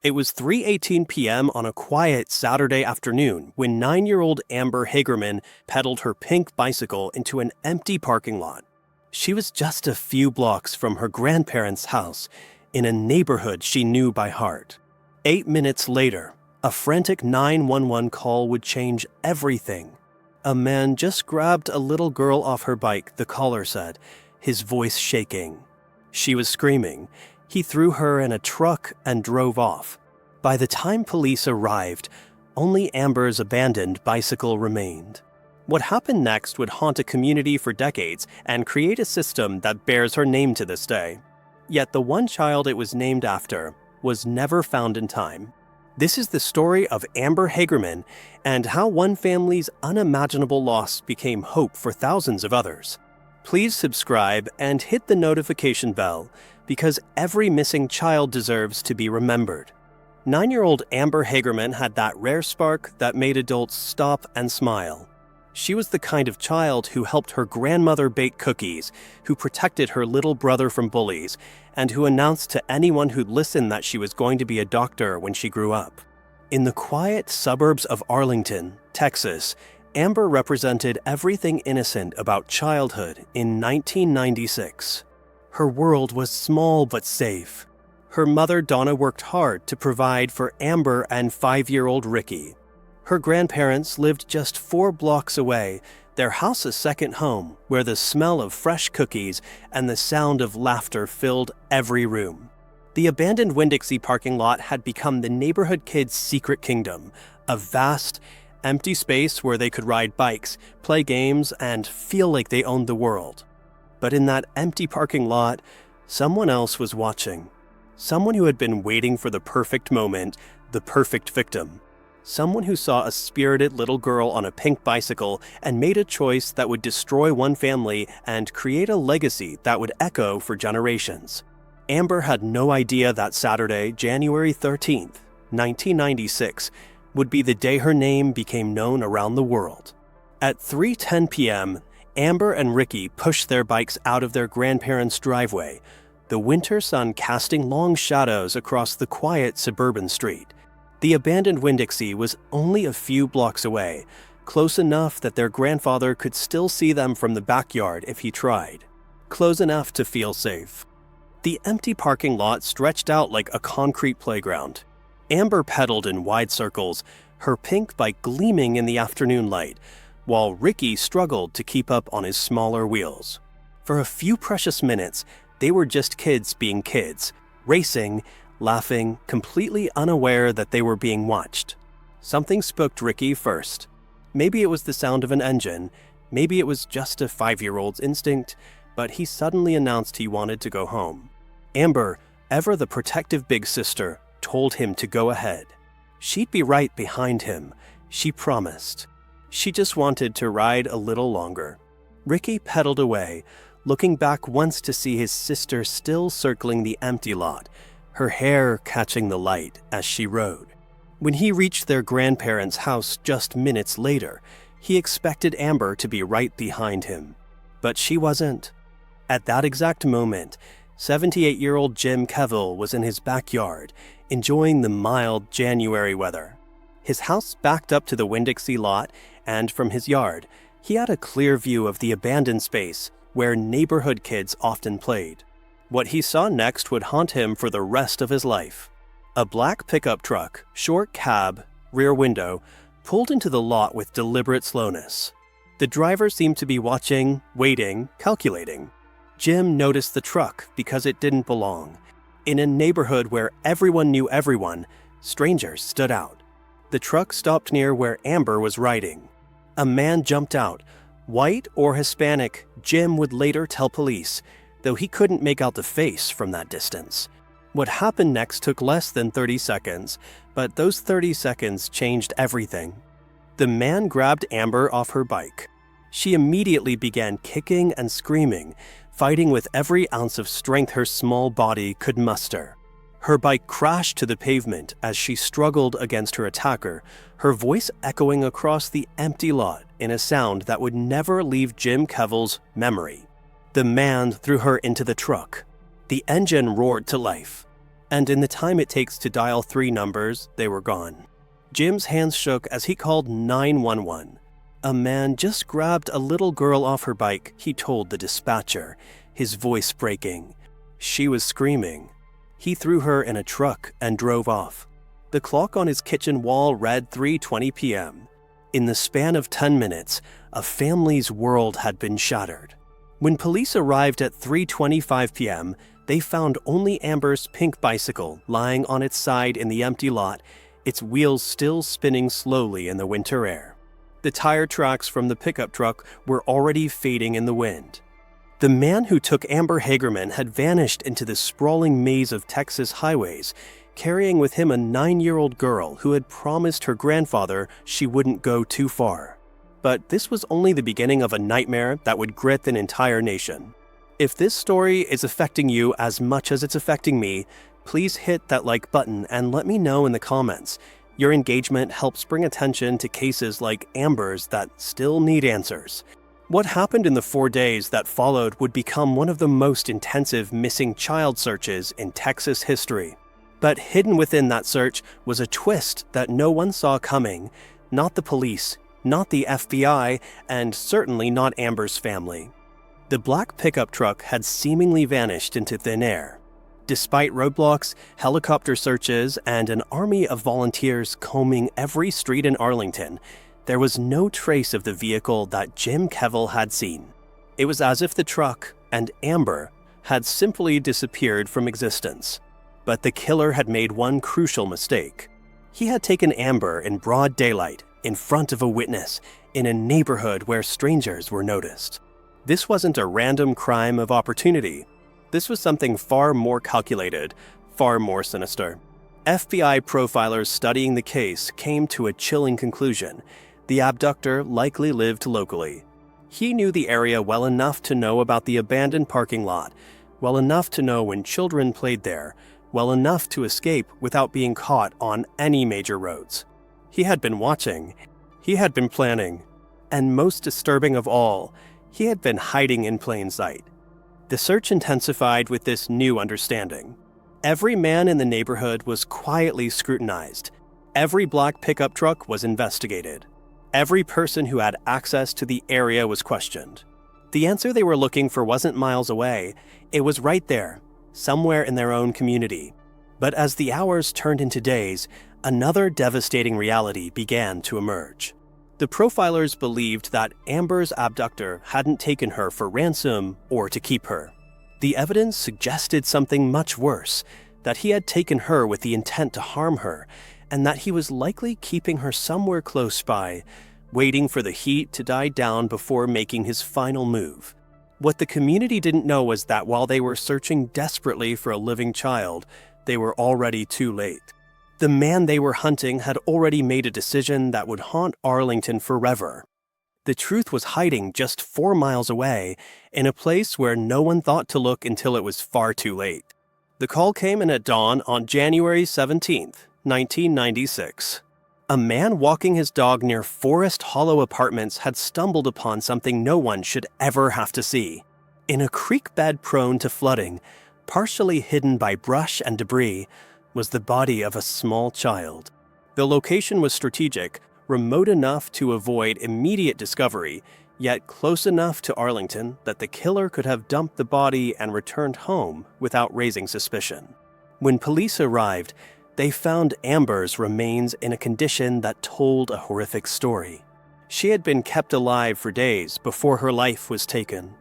It was 3:18 p.m. on a quiet Saturday afternoon when 9-year-old Amber Hagerman pedaled her pink bicycle into an empty parking lot. She was just a few blocks from her grandparents' house in a neighborhood she knew by heart. 8 minutes later, a frantic 911 call would change everything. A man just grabbed a little girl off her bike, the caller said, his voice shaking. She was screaming. He threw her in a truck and drove off. By the time police arrived, only Amber's abandoned bicycle remained. What happened next would haunt a community for decades and create a system that bears her name to this day. Yet the one child it was named after was never found in time. This is the story of Amber Hagerman and how one family's unimaginable loss became hope for thousands of others. Please subscribe and hit the notification bell because every missing child deserves to be remembered. 9-year-old Amber Hagerman had that rare spark that made adults stop and smile. She was the kind of child who helped her grandmother bake cookies, who protected her little brother from bullies, and who announced to anyone who'd listen that she was going to be a doctor when she grew up. In the quiet suburbs of Arlington, Texas, Amber represented everything innocent about childhood in 1996. Her world was small but safe. Her mother Donna worked hard to provide for Amber and 5-year-old Ricky. Her grandparents lived just 4 blocks away, their house a second home where the smell of fresh cookies and the sound of laughter filled every room. The abandoned Winn-Dixie parking lot had become the neighborhood kids' secret kingdom, a vast, empty space where they could ride bikes, play games, and feel like they owned the world. But in that empty parking lot, someone else was watching. Someone who had been waiting for the perfect moment, the perfect victim. Someone who saw a spirited little girl on a pink bicycle and made a choice that would destroy one family and create a legacy that would echo for generations. Amber had no idea that Saturday, January 13th, 1996, would be the day her name became known around the world. At 3:10 p.m., Amber and Ricky pushed their bikes out of their grandparents' driveway, the winter sun casting long shadows across the quiet suburban street. The abandoned Winn-Dixie was only a few blocks away, close enough that their grandfather could still see them from the backyard if he tried, close enough to feel safe. The empty parking lot stretched out like a concrete playground. Amber pedaled in wide circles, her pink bike gleaming in the afternoon light, while Ricky struggled to keep up on his smaller wheels. For a few precious minutes, they were just kids being kids, racing, laughing, completely unaware that they were being watched. Something spoke to Ricky first. Maybe it was the sound of an engine, maybe it was just a 5-year-old's instinct, but he suddenly announced he wanted to go home. Amber, ever the protective big sister, told him to go ahead. She'd be right behind him, she promised. She just wanted to ride a little longer. Ricky pedaled away, looking back once to see his sister still circling the empty lot, her hair catching the light as she rode. When he reached their grandparents' house just minutes later, he expected Amber to be right behind him. But she wasn't. At that exact moment, 78-year-old Jim Kevill was in his backyard, enjoying the mild January weather. His house backed up to the Winn-Dixie lot, and from his yard, he had a clear view of the abandoned space where neighborhood kids often played. What he saw next would haunt him for the rest of his life. A black pickup truck, short cab, rear window, pulled into the lot with deliberate slowness. The driver seemed to be watching, waiting, calculating. Jim noticed the truck because it didn't belong. In a neighborhood where everyone knew everyone, strangers stood out. The truck stopped near where Amber was riding. A man jumped out. White or Hispanic, Jim would later tell police, though he couldn't make out the face from that distance. What happened next took less than 30 seconds, but those 30 seconds changed everything. The man grabbed Amber off her bike. She immediately began kicking and screaming, fighting with every ounce of strength her small body could muster. Her bike crashed to the pavement as she struggled against her attacker, her voice echoing across the empty lot in a sound that would never leave Jim Kevill's memory. The man threw her into the truck. The engine roared to life. and in the time it takes to dial 3 numbers, they were gone. Jim's hands shook as he called 911. A man just grabbed a little girl off her bike, he told the dispatcher, his voice breaking. She was screaming. He threw her in a truck and drove off. The clock on his kitchen wall read 3:20 p.m. In the span of 10 minutes, a family's world had been shattered. When police arrived at 3:25 p.m., they found only Amber's pink bicycle lying on its side in the empty lot, its wheels still spinning slowly in the winter air. The tire tracks from the pickup truck were already fading in the wind. The man who took Amber Hagerman had vanished into the sprawling maze of Texas highways, carrying with him a 9-year-old girl who had promised her grandfather she wouldn't go too far. But this was only the beginning of a nightmare that would grit an entire nation. If this story is affecting you as much as it's affecting me, please hit that like button and let me know in the comments. Your engagement helps bring attention to cases like Amber's that still need answers. What happened in the 4 days that followed would become one of the most intensive missing child searches in Texas history. But hidden within that search was a twist that no one saw coming. Not the police, not the FBI, and certainly not Amber's family. The black pickup truck had seemingly vanished into thin air. Despite roadblocks, helicopter searches, and an army of volunteers combing every street in Arlington, there was no trace of the vehicle that Jim Kevill had seen. It was as if the truck and Amber had simply disappeared from existence. But the killer had made one crucial mistake. He had taken Amber in broad daylight, in front of a witness, in a neighborhood where strangers were noticed. This wasn't a random crime of opportunity. This was something far more calculated, far more sinister. FBI profilers studying the case came to a chilling conclusion. The abductor likely lived locally. He knew the area well enough to know about the abandoned parking lot, well enough to know when children played there, well enough to escape without being caught on any major roads. He had been watching. He had been planning. And most disturbing of all, he had been hiding in plain sight. The search intensified with this new understanding. Every man in the neighborhood was quietly scrutinized. Every black pickup truck was investigated. Every person who had access to the area was questioned. The answer they were looking for wasn't miles away. It was right there, somewhere in their own community. But as the hours turned into days, another devastating reality began to emerge. The profilers believed that Amber's abductor hadn't taken her for ransom or to keep her. The evidence suggested something much worse, that he had taken her with the intent to harm her, and that he was likely keeping her somewhere close by, waiting for the heat to die down before making his final move. What the community didn't know was that while they were searching desperately for a living child, they were already too late. The man they were hunting had already made a decision that would haunt Arlington forever. The truth was hiding just 4 miles away, in a place where no one thought to look until it was far too late. The call came in at dawn on January 17th, 1996. A man walking his dog near Forest Hollow Apartments had stumbled upon something no one should ever have to see. In a creek bed prone to flooding, partially hidden by brush and debris, was the body of a small child. The location was strategic, remote enough to avoid immediate discovery, yet close enough to Arlington that the killer could have dumped the body and returned home without raising suspicion. When police arrived, they found Amber's remains in a condition that told a horrific story. She had been kept alive for days before her life was taken.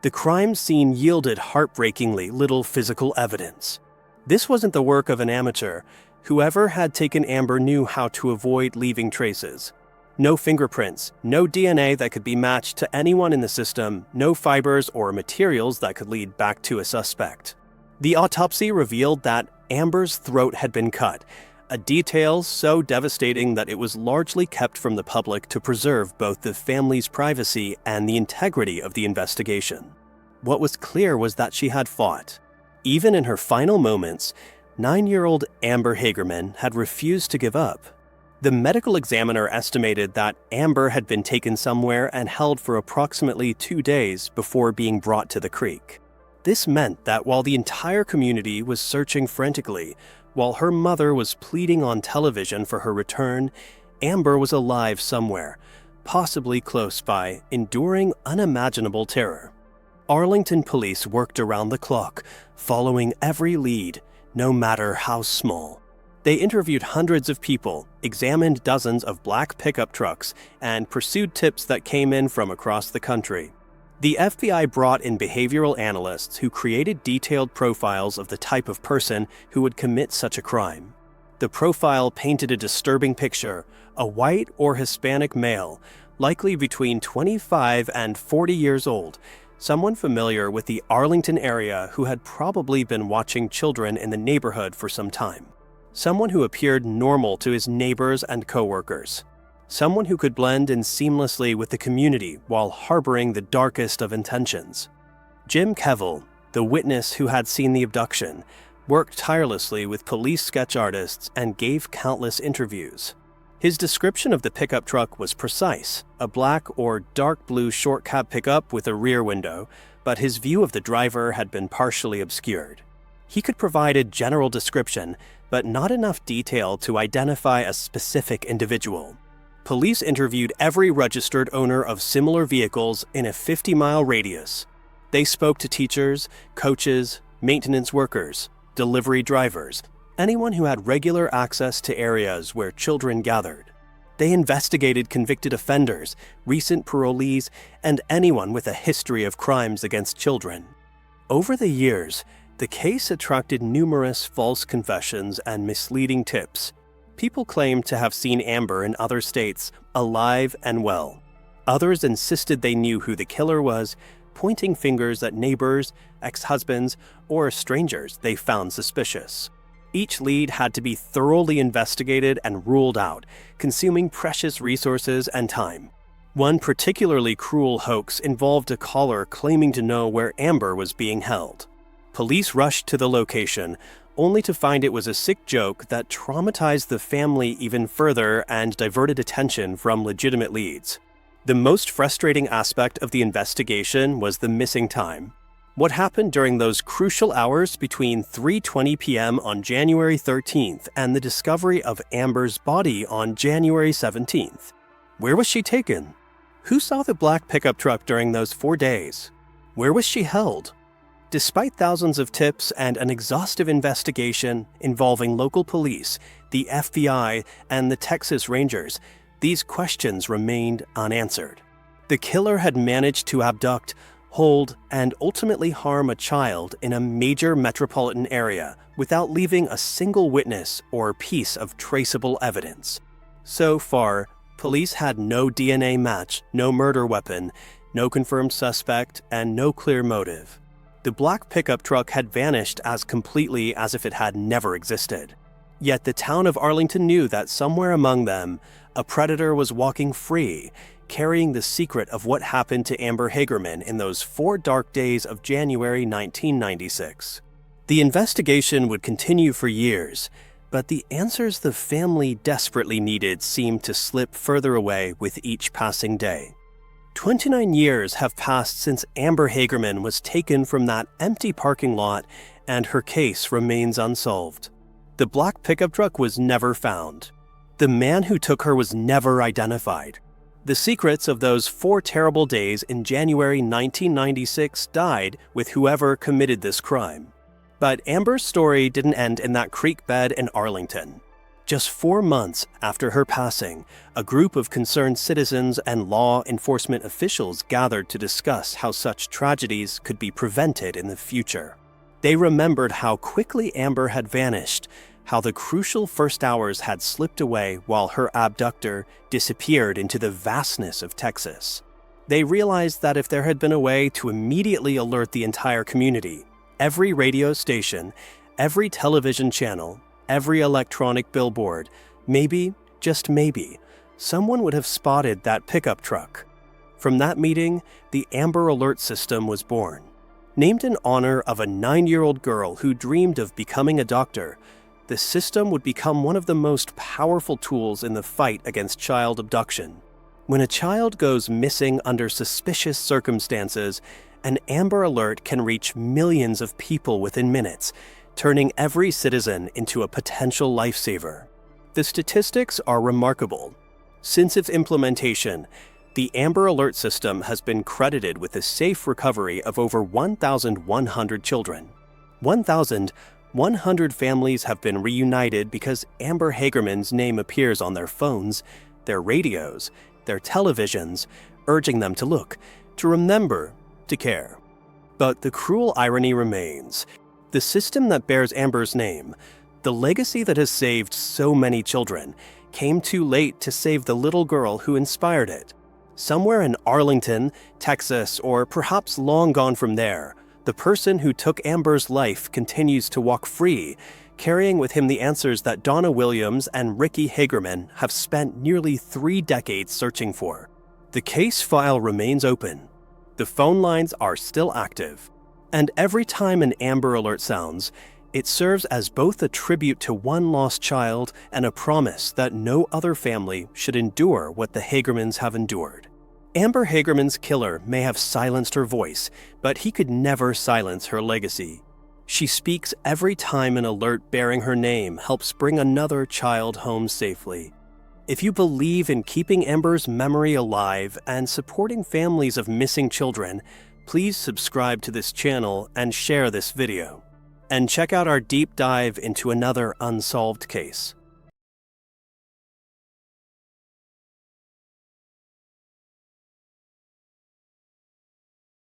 The crime scene yielded heartbreakingly little physical evidence. This wasn't the work of an amateur. Whoever had taken Amber knew how to avoid leaving traces. No fingerprints, no DNA that could be matched to anyone in the system, no fibers or materials that could lead back to a suspect. The autopsy revealed that Amber's throat had been cut, a detail so devastating that it was largely kept from the public to preserve both the family's privacy and the integrity of the investigation. What was clear was that she had fought. Even in her final moments, 9-year-old Amber Hagerman had refused to give up. The medical examiner estimated that Amber had been taken somewhere and held for approximately 2 days before being brought to the creek. This meant that while the entire community was searching frantically, while her mother was pleading on television for her return, Amber was alive somewhere, possibly close by, enduring unimaginable terror. Arlington police worked around the clock, following every lead, no matter how small. They interviewed hundreds of people, examined dozens of black pickup trucks, and pursued tips that came in from across the country. The FBI brought in behavioral analysts who created detailed profiles of the type of person who would commit such a crime. The profile painted a disturbing picture: a white or Hispanic male, likely between 25 and 40 years old, someone familiar with the Arlington area who had probably been watching children in the neighborhood for some time. Someone who appeared normal to his neighbors and coworkers. Someone who could blend in seamlessly with the community while harboring the darkest of intentions. Jim Kevill, the witness who had seen the abduction, worked tirelessly with police sketch artists and gave countless interviews. His description of the pickup truck was precise: a black or dark blue short cab pickup with a rear window, but his view of the driver had been partially obscured. He could provide a general description, but not enough detail to identify a specific individual. Police interviewed every registered owner of similar vehicles in a 50-mile radius. They spoke to teachers, coaches, maintenance workers, delivery drivers, anyone who had regular access to areas where children gathered. They investigated convicted offenders, recent parolees, and anyone with a history of crimes against children. Over the years, the case attracted numerous false confessions and misleading tips. People claimed to have seen Amber in other states, alive and well. Others insisted they knew who the killer was, pointing fingers at neighbors, ex-husbands, or strangers they found suspicious. Each lead had to be thoroughly investigated and ruled out, consuming precious resources and time. One particularly cruel hoax involved a caller claiming to know where Amber was being held. Police rushed to the location, only to find it was a sick joke that traumatized the family even further and diverted attention from legitimate leads. The most frustrating aspect of the investigation was the missing time. What happened during those crucial hours between 3:20 p.m. on January 13th and the discovery of Amber's body on January 17th? Where was she taken? Who saw the black pickup truck during those 4 days? Where was she held? Despite thousands of tips and an exhaustive investigation involving local police, the FBI, and the Texas Rangers, these questions remained unanswered. The killer had managed to abduct, hold, and ultimately harm a child in a major metropolitan area without leaving a single witness or piece of traceable evidence. So far, police had no DNA match, no murder weapon, no confirmed suspect, and no clear motive. The black pickup truck had vanished as completely as if it had never existed. Yet the town of Arlington knew that somewhere among them, a predator was walking free, carrying the secret of what happened to Amber Hagerman in those 4 dark days of January 1996. The investigation would continue for years, but the answers the family desperately needed seemed to slip further away with each passing day. 29 years have passed since Amber Hagerman was taken from that empty parking lot, and her case remains unsolved. The black pickup truck was never found. The man who took her was never identified. The secrets of those 4 terrible days in January 1996 died with whoever committed this crime. But Amber's story didn't end in that creek bed in Arlington. Just 4 months after her passing, a group of concerned citizens and law enforcement officials gathered to discuss how such tragedies could be prevented in the future. They remembered how quickly Amber had vanished, how the crucial first hours had slipped away while her abductor disappeared into the vastness of Texas. They realized that if there had been a way to immediately alert the entire community, every radio station, every television channel, every electronic billboard, maybe, just maybe, someone would have spotted that pickup truck. From that meeting, the Amber Alert system was born. Named in honor of a 9-year-old girl who dreamed of becoming a doctor, the system would become one of the most powerful tools in the fight against child abduction. When a child goes missing under suspicious circumstances, An Amber Alert can reach millions of people within minutes, turning every citizen into a potential lifesaver. The statistics are remarkable. Since its implementation, the Amber Alert system has been credited with the safe recovery of over 1,100 children. 1,100 families have been reunited because Amber Hagerman's name appears on their phones, their radios, their televisions, urging them to look, to remember, to care. But the cruel irony remains. The system that bears Amber's name, the legacy that has saved so many children, came too late to save the little girl who inspired it. Somewhere in Arlington, Texas, or perhaps long gone from there, the person who took Amber's life continues to walk free, carrying with him the answers that Donna Williams and Ricky Hagerman have spent nearly 3 decades searching for. The case file remains open. The phone lines are still active. And every time an Amber Alert sounds, it serves as both a tribute to one lost child and a promise that no other family should endure what the Hagermans have endured. Amber Hagerman's killer may have silenced her voice, but he could never silence her legacy. She speaks every time an alert bearing her name helps bring another child home safely. If you believe in keeping Amber's memory alive and supporting families of missing children, please subscribe to this channel and share this video. And check out our deep dive into another unsolved case.